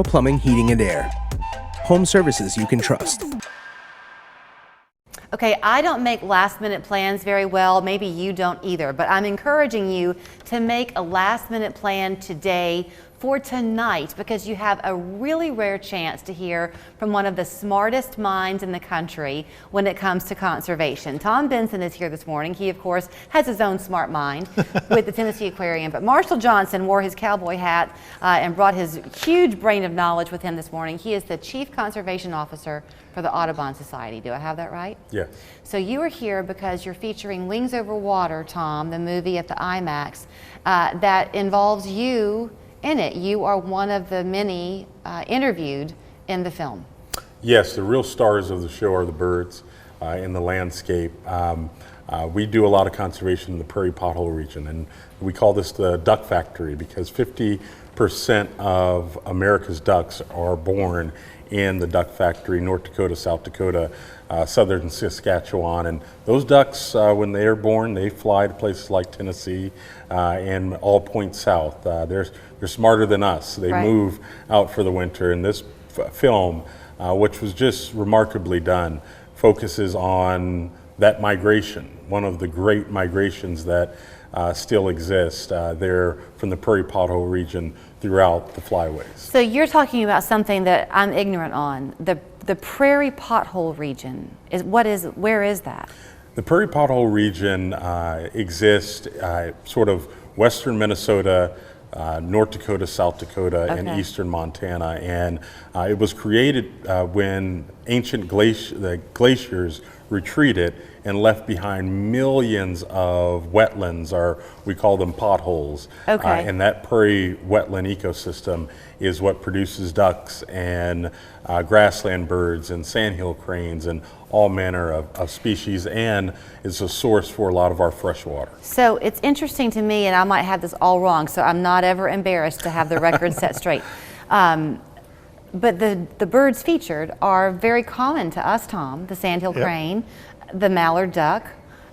Plumbing, heating, and air. Home services you can trust. Okay, I don't make last-minute plans very well. Maybe you don't either, but I'm encouraging you to make a last-minute plan today for tonight, because you have a really rare chance to hear from one of the smartest minds in the country when it comes to conservation. Tom Benson is here this morning. He, of course, has his own smart mind with the Tennessee Aquarium, but Marshall Johnson wore his cowboy hat and brought his huge brain of knowledge with him this morning. He is the Chief Conservation Officer for the Audubon Society. Do I have that right? Yes. So you are here because you're featuring Wings Over Water, Tom, the movie at the IMAX, that involves you in it. You are one of the many interviewed in the film. Yes, the real stars of the show are the birds in the landscape. We do a lot of conservation in the prairie pothole region, and we call this the duck factory because 50% of America's ducks are born in the duck factory, North Dakota, South Dakota, southern Saskatchewan. And those ducks, when they are born, they fly to places like Tennessee and all points south. They're smarter than us. They move out for the winter. And this film, which was just remarkably done, focuses on that migration, one of the great migrations that still exist there from the prairie pothole region throughout the flyways. So you're talking about something that I'm ignorant on. The prairie pothole region, where is that? The prairie pothole region exists sort of western Minnesota, North Dakota, South Dakota, and eastern Montana. And it was created when ancient glaciers retreated and left behind millions of wetlands, or we call them potholes. And that prairie wetland ecosystem is what produces ducks and grassland birds and sandhill cranes and all manner of species, and is a source for a lot of our fresh water. So it's interesting to me, and I might have this all wrong, so I'm not ever embarrassed to have the record set straight. But the birds featured are very common to us, Tom. The sandhill crane, the mallard duck,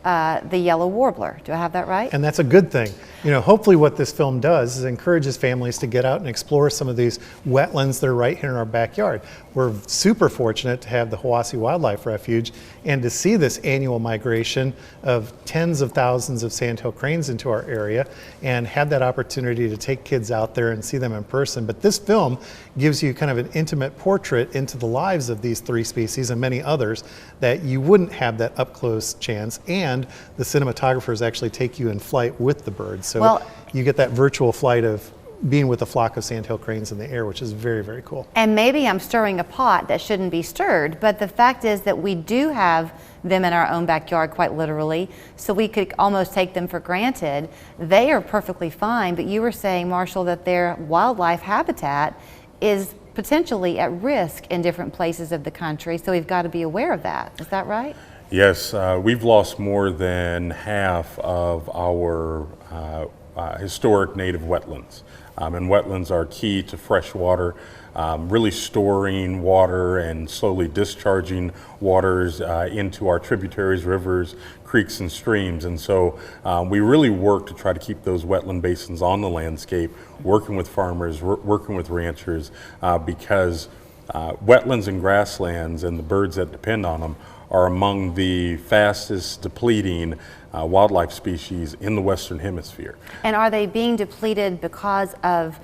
the yellow warbler. Do I have that right? And that's a good thing. You know, hopefully what this film does is encourages families to get out and explore some of these wetlands that are right here in our backyard. We're super fortunate to have the Hiwassee Wildlife Refuge and to see this annual migration of tens of thousands of sandhill cranes into our area and have that opportunity to take kids out there and see them in person. But this film gives you kind of an intimate portrait into the lives of these three species and many others that you wouldn't have that up close chance, and the cinematographers actually take you in flight with the birds. So you get that virtual flight of being with a flock of sandhill cranes in the air, which is very, very cool. And maybe I'm stirring a pot that shouldn't be stirred, but the fact is that we do have them in our own backyard, quite literally, so we could almost take them for granted. They are perfectly fine, but you were saying, Marshall, that their wildlife habitat is potentially at risk in different places of the country, so we've got to be aware of that. Is that right? Yes, we've lost more than half of our historic native wetlands. And wetlands are key to fresh water, really storing water and slowly discharging waters into our tributaries, rivers, creeks, and streams. And so we really work to try to keep those wetland basins on the landscape, working with farmers, working with ranchers, because wetlands and grasslands and the birds that depend on them are among the fastest depleting wildlife species in the Western Hemisphere. And are they being depleted because of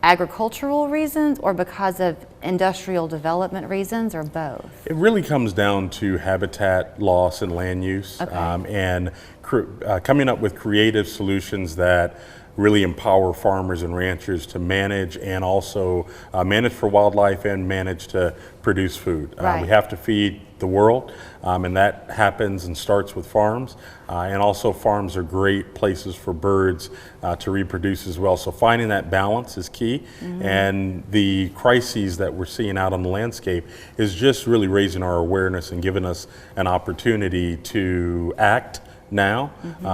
agricultural reasons or because of industrial development reasons, or both? It really comes down to habitat loss and land use, and coming up with creative solutions that really empower farmers and ranchers to manage and also manage for wildlife and manage to produce food. We have to feed the world, and that happens and starts with farms. And also farms are great places for birds to reproduce as well. So finding that balance is key. And the crises that we're seeing out on the landscape is just really raising our awareness and giving us an opportunity to act now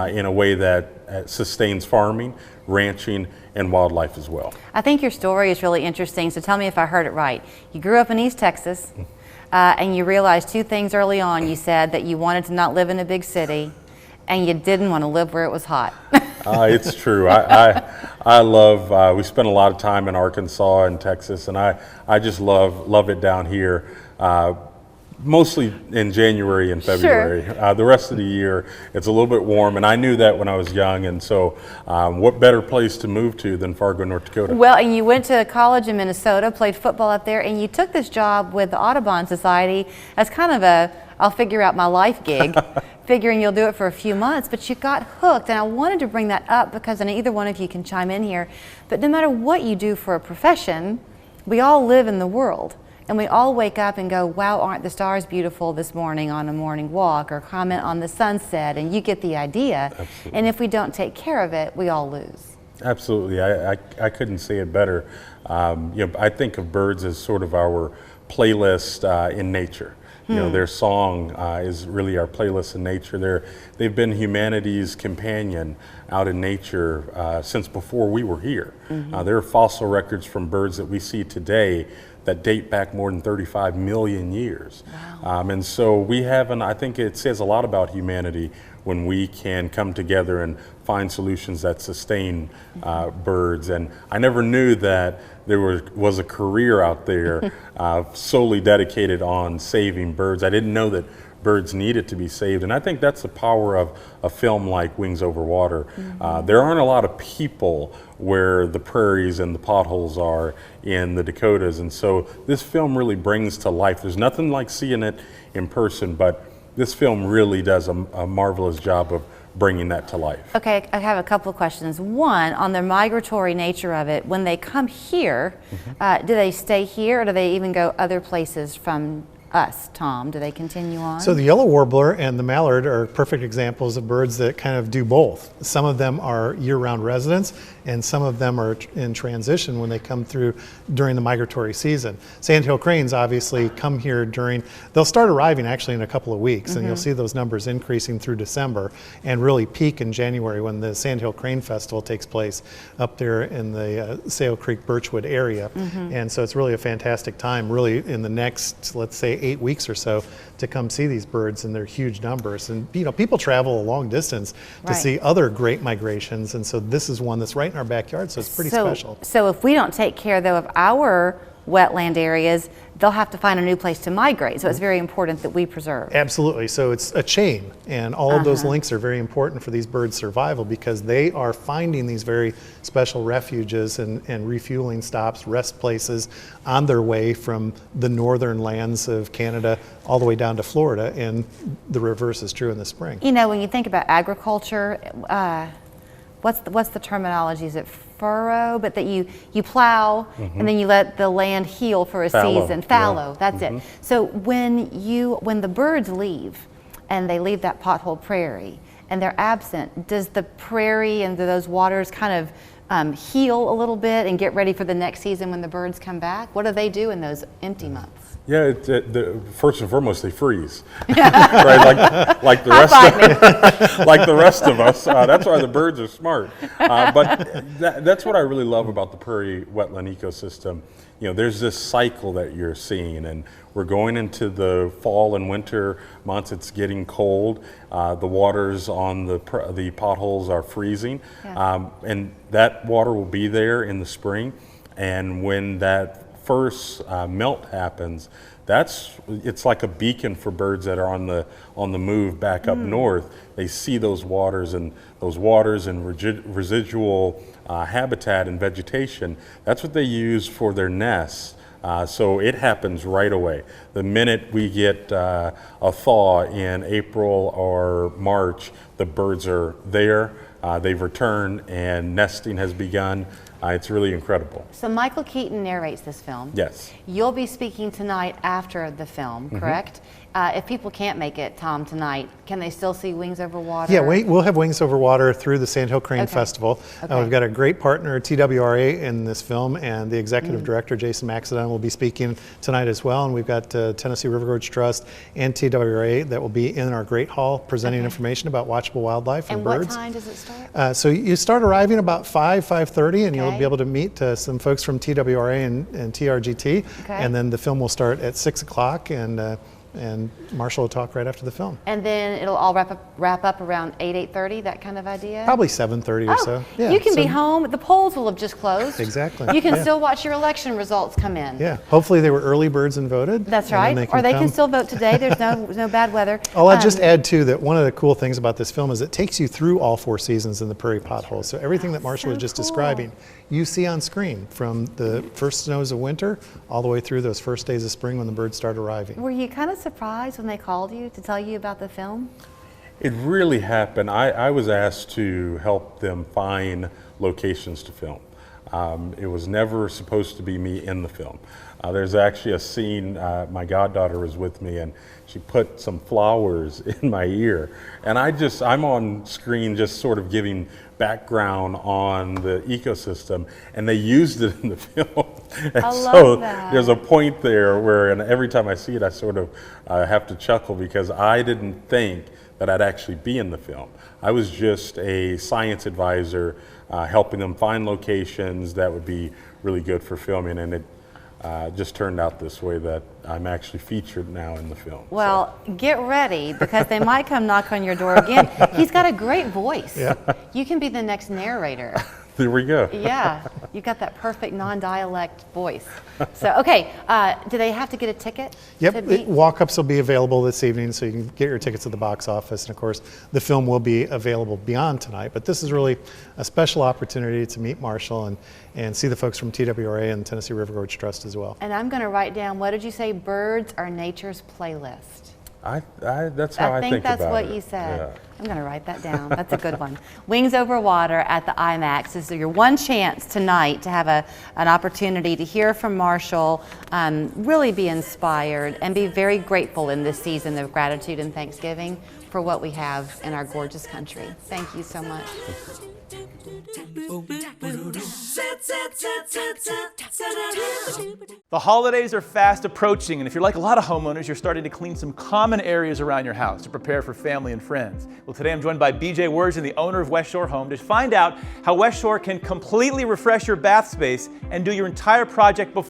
in a way that sustains farming, ranching, and wildlife as well. I think your story is really interesting, so tell me if I heard it right. You grew up in East Texas, and you realized two things early on. You said that you wanted to not live in a big city, and you didn't want to live where it was hot. It's true. I love, we spent a lot of time in Arkansas and Texas, and I just love it down here. Mostly in January and February. Sure. The rest of the year, it's a little bit warm, and I knew that when I was young, and so what better place to move to than Fargo, North Dakota? Well, and you went to college in Minnesota, played football up there, and you took this job with the Audubon Society as kind of a, I'll figure out my life gig, figuring you'll do it for a few months, but you got hooked, and I wanted to bring that up because, and either one of you can chime in here, but no matter what you do for a profession, we all live in the world. And we all wake up and go, wow, aren't the stars beautiful this morning on a morning walk, or comment on the sunset, and you get the idea. Absolutely. And if we don't take care of it, we all lose. Absolutely. I couldn't say it better. I think of birds as sort of our playlist in nature. Their song is really our playlist in nature. They've been humanity's companion out in nature since before we were here. There are fossil records from birds that we see today that date back more than 35 million years. Wow. And so we have, and I think it says a lot about humanity when we can come together and find solutions that sustain birds. And I never knew that there was a career out there solely dedicated on saving birds. I didn't know that birds needed to be saved. And I think that's the power of a film like Wings Over Water. There aren't a lot of people where the prairies and the potholes are in the Dakotas. And so this film really brings to life. There's nothing like seeing it in person, but this film really does a marvelous job of bringing that to life. Okay, I have a couple of questions. One, on the migratory nature of it, when they come here, do they stay here, or do they even go other places from us, Tom? Do they continue on? So the yellow warbler and the mallard are perfect examples of birds that kind of do both. Some of them are year-round residents, and some of them are in transition when they come through during the migratory season. Sandhill cranes obviously come here they'll start arriving actually in a couple of weeks, and you'll see those numbers increasing through December and really peak in January when the Sandhill Crane Festival takes place up there in the Sale Creek Birchwood area. And so it's really a fantastic time, really in the next, let's say, 8 weeks or so, to come see these birds in their huge numbers. And people travel a long distance to see other great migrations, and so this is one that's right in our backyard, so it's pretty special. So if we don't take care, though, of our wetland areas, they'll have to find a new place to migrate. So it's very important that we preserve. Absolutely. So it's a chain, and all of those links are very important for these birds' survival, because they are finding these very special refuges and refueling stops, rest places on their way from the northern lands of Canada all the way down to Florida, and the reverse is true in the spring. When you think about agriculture, what's the terminology? Is it furrow? But that you plow and then you let the land heal for a season. Fallow, that's it. So when the birds leave and they leave that pothole prairie and they're absent, does the prairie and those waters kind of heal a little bit and get ready for the next season when the birds come back? What do they do in those empty months? Yeah, first and foremost, they freeze, right? Like the rest of us. That's why the birds are smart. But that's what I really love about the prairie wetland ecosystem. There's this cycle that you're seeing, and we're going into the fall and winter months. It's getting cold. The waters on the potholes are freezing, and that water will be there in the spring. And when that first melt happens, it's like a beacon for birds that are on the move back up north. They see those waters and residual habitat and vegetation. That's what they use for their nests. So it happens right away. The minute we get a thaw in April or March, the birds are there. They've returned and nesting has begun. It's really incredible. So Michael Keaton narrates this film. Yes. You'll be speaking tonight after the film, correct? If people can't make it, Tom, tonight, can they still see Wings Over Water? Yeah, we'll have Wings Over Water through the Sandhill Crane Festival. We've got a great partner, TWRA, in this film, and the executive director, Jason Maxedon, will be speaking tonight as well. And we've got Tennessee River Gorge Trust and TWRA that will be in our Great Hall presenting information about watchable wildlife and birds. And what time does it start? So you start arriving about 5:30, and you'll be able to meet some folks from TWRA and TRGT. And then the film will start at 6 o'clock, and and Marshall will talk right after the film. And then it'll all wrap up around 8:30, that kind of idea? Probably 7:30 or so. Yeah, you can so- be home. The polls will have just closed. Exactly. You can Yeah. still watch your election results come in. Yeah, hopefully they were early birds and voted. That's and then right. Or they can come. still vote today. There's no bad weather. I'll just add too that one of the cool things about this film is it takes you through all 4 seasons in the prairie potholes. So everything that Marshall was just cool. describing, you see on screen from the first snows of winter all the way through those first days of spring when the birds start arriving. Were you kind of surprised when they called you to tell you about the film? It really happened. I was asked to help them find locations to film. It was never supposed to be me in the film. There's actually a scene, my goddaughter was with me and she put some flowers in my ear. And I'm on screen just sort of giving background on the ecosystem, and they used it in the film. And I so love that. there's a point there where, and every time I see it, I sort of have to chuckle because I didn't think that I'd actually be in the film. I was just a science advisor helping them find locations that would be really good for filming, and it just turned out this way that I'm actually featured now in the film. Well, get ready because they might come knock on your door again. He's got a great voice. Yeah. You can be the next narrator. There we go. Yeah, you got that perfect non-dialect voice. So, okay, do they have to get a ticket? to Yep, meet? walk-ups will be available this evening, so you can get your tickets at the box office. And of course, the film will be available beyond tonight. But this is really a special opportunity to meet Marshall and see the folks from TWRA and Tennessee River Gorge Trust as well. And I'm going to write down, what did you say? Birds are nature's playlist. That's how I think about it. That's what you said. Yeah. I'm going to write that down. That's a good one. Wings Over Water at the IMAX is your one chance tonight to have an opportunity to hear from Marshall, really be inspired, and be very grateful in this season of gratitude and Thanksgiving for what we have in our gorgeous country. Thank you so much. The holidays are fast approaching, and if you're like a lot of homeowners, you're starting to clean some common areas around your house to prepare for family and friends. Well, today I'm joined by BJ Worsen, the owner of West Shore Home, to find out how West Shore can completely refresh your bath space and do your entire project before